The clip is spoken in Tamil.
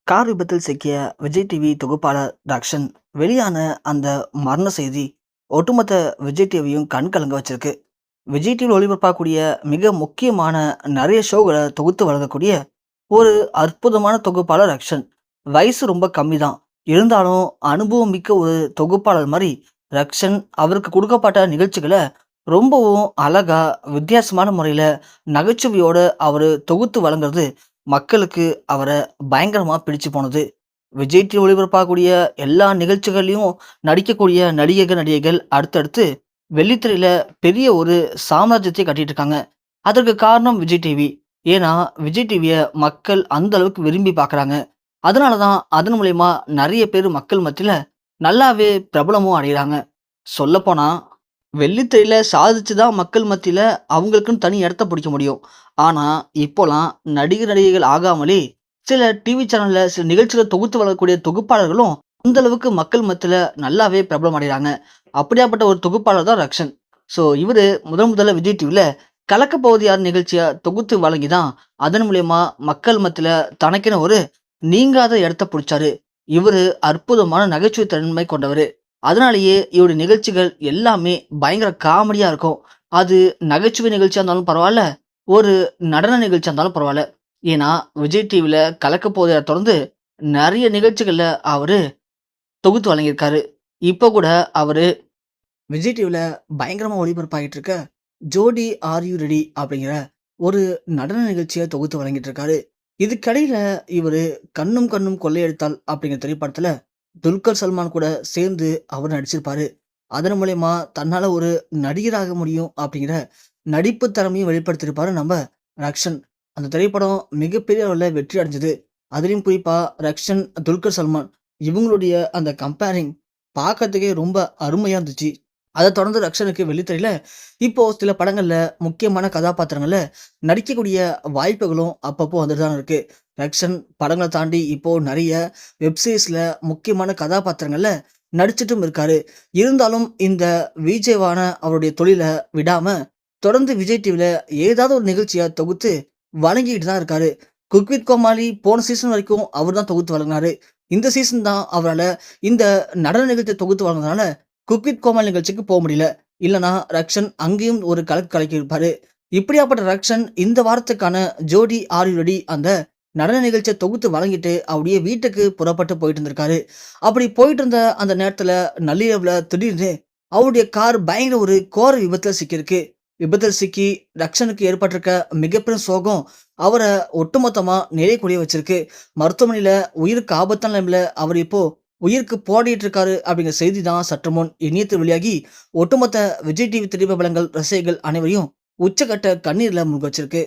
கார் விபத்தில் சிக்கிய விஜய் டிவி தொகுப்பாளர் ரக்ஷன் வெளியான அந்த மரண செய்தி ஒட்டுமொத்த விஜய் டிவியும் கண் கலங்க வச்சிருக்கு. விஜய் டிவியில் ஒளிபரப்பாகக்கூடிய மிக முக்கியமான நிறைய ஷோகளை தொகுத்து வழங்கக்கூடிய ஒரு அற்புதமான தொகுப்பாளர் ரக்ஷன். வயசு ரொம்ப கம்மி தான், இருந்தாலும் அனுபவம் மிக்க ஒரு தொகுப்பாளர் மாதிரி ரக்ஷன் அவருக்கு கொடுக்கப்பட்ட நிகழ்ச்சிகளை ரொம்பவும் அழகா வித்தியாசமான முறையில் நகைச்சுவையோடு அவர் தொகுத்து வழங்குறது மக்களுக்கு அவரை பயங்கரமாக பிடிச்சு போனது. விஜய் டிவி ஒளிபரப்பாகக்கூடிய எல்லா நிகழ்ச்சிகள்லையும் நடிக்கக்கூடிய நடிகைகள் அடுத்தடுத்து வெள்ளித்திரையில பெரிய ஒரு சாம்ராஜ்யத்தை கட்டிட்டு இருக்காங்க. அதற்கு காரணம் விஜய் டிவி. ஏன்னா விஜய் டிவியை மக்கள் அந்த அளவுக்கு விரும்பி பார்க்குறாங்க. அதனால தான் அதன் மூலயமா நிறைய பேர் மக்கள் மத்தியில் நல்லாவே பிரபலமும் அடைகிறாங்க. சொல்லப்போனா வெள்ளித்திரையில சாதிச்சு தான் மக்கள் மத்தியில அவங்களுக்குன்னு தனி இடத்த பிடிக்க முடியும். ஆனா, இப்போலாம் நடிகைகள் ஆகாமலே சில டிவி சேனல்ல சில நிகழ்ச்சிகள தொகுத்து வழங்கக்கூடிய தொகுப்பாளர்களும் அந்த அளவுக்கு மக்கள் மத்தியில நல்லாவே பிரபலம் அடையறாங்க. அப்படியாப்பட்ட ஒரு தொகுப்பாளர் தான் ரக்ஷன். இவரு முதல்ல விஜய் டிவில கலக்கப் போவது யார் நிகழ்ச்சிய தொகுத்து வழங்கி தான் அதன் மூலியமா மக்கள் மத்தியில தனக்கென ஒரு நீங்காத இடத்த பிடிச்சாரு. இவரு அற்புதமான நகைச்சுவை தன்மை கொண்டவரு. அதனாலேயே இவருடைய நிகழ்ச்சிகள் எல்லாமே பயங்கர காமெடியா இருக்கும். அது நகைச்சுவை நிகழ்ச்சியா இருந்தாலும் பரவால்ல, ஒரு நடன நிகழ்ச்சியா இருந்தாலும் பரவால்ல. ஏன்னா, விஜய் டிவில கலக்கப் போவதைய தொடர்ந்து நெறைய நிகழ்ச்சிகள்ல அவரு தொகுத்து வழங்கியிருக்காரு. இப்ப கூட அவரு விஜய் டிவில பயங்கரமா ஒளிபரப்பாகிட்டு இருக்க ஜோடி ஆர் யூ ரெடி அப்படிங்கிற ஒரு நடன நிகழ்ச்சிய தொகுத்து வழங்கிட்டு இருக்காரு. இதுக்கிடையில இவரு கண்ணும் கண்ணும் கொள்ளையடித்தால் அப்படிங்கிற திரைப்படத்துல துல்கர் சல்மான் கூட சேர்ந்து அவர் நடிச்சிருப்பாரு. அதன் மூலியமா தன்னால ஒரு நடிகராக முடியும் அப்படிங்கிற நடிப்பு திறமையும் வெளிப்படுத்தியிருப்பாரு நம்ம ரக்ஷன். அந்த திரைப்படம் மிகப்பெரிய அளவுல வெற்றி அடைஞ்சது. அதிலும் குறிப்பா ரக்ஷன், துல்கர் சல்மான் இவங்களுடைய அந்த கம்பேரிங் பார்க்கறதுக்கே ரொம்ப அருமையா இருந்துச்சு. அத தொடர்ந்து ரக்ஷனுக்கு வெள்ளித்திரையில இப்போ சில படங்கள்ல முக்கியமான கதாபாத்திரங்கள்ல நடிக்கக்கூடிய வாய்ப்புகளும் அப்பப்போ வந்துட்டு தான் இருக்கு. ரக்ஷன் படங்கள தாண்டி இப்போ நெறைய வெப் சீரிஸ்ல முக்கியமான கதாபாத்திரங்கள்ல நடிச்சுட்டும் இருக்காரு. இருந்தாலும் இந்த விஜேவான அவருடைய தொழில விடாம தொடர்ந்து விஜய் டிவில ஏதாவது ஒரு நிகழ்ச்சிய தொகுத்து வழங்கிட்டு தான் இருக்காரு. குக் வித் கோமாளி போன சீசன் வரைக்கும் அவர் தான் தொகுத்து வழங்குனாரு. இந்த சீசன் தான் அவரால இந்த நடன நிகழ்ச்சிய தொகுத்து வழங்குனதுனால குக் வித் கோமாளி நிகழ்ச்சிக்கு போ முடியல. இல்லன்னா ரக்ஷன் அங்கேயும் ஒரு கலக்கு கலக்கியிருப்பாரு. இப்படியாப்பட்ட ரக்ஷன் இந்த வாரத்துக்கான ஜோடி ஆர் யூ ரெடி அந்த நடன நிகழ்ச்சிய தொகுத்து வழங்கிட்டு அப்படியே வீட்டுக்கு புறப்பட்டு போயிட்டு இருந்திருக்காரு. அப்படி போயிட்டு இருந்த அந்த நேரத்துல நள்ளிரவுல திடீர்னு அவருடைய கார் பயங்கர ஒரு கோர விபத்துல சிக்கியிருக்கு. விபத்தில் சிக்கி ரக்ஷனுக்கு ஏற்பட்டிருக்க மிகப்பெரும் சோகம் அவரை ஒட்டுமொத்தமா நிலைக்குலைய வச்சிருக்கு. மருத்துவமனையில உயிருக்கு ஆபத்தான நிலைமையில அவர் இப்போ உயிருக்கு போராடிட்டு இருக்காரு அப்படிங்கிற செய்தி தான் சற்று முன் இணையத்தில் வெளியாகி ஒட்டுமொத்த விஜய் டிவி திரைப்படங்கள் ரசிகர்கள் அனைவரையும் உச்சக்கட்ட கண்ணீர்ல மூழ்க வச்சிருக்கு.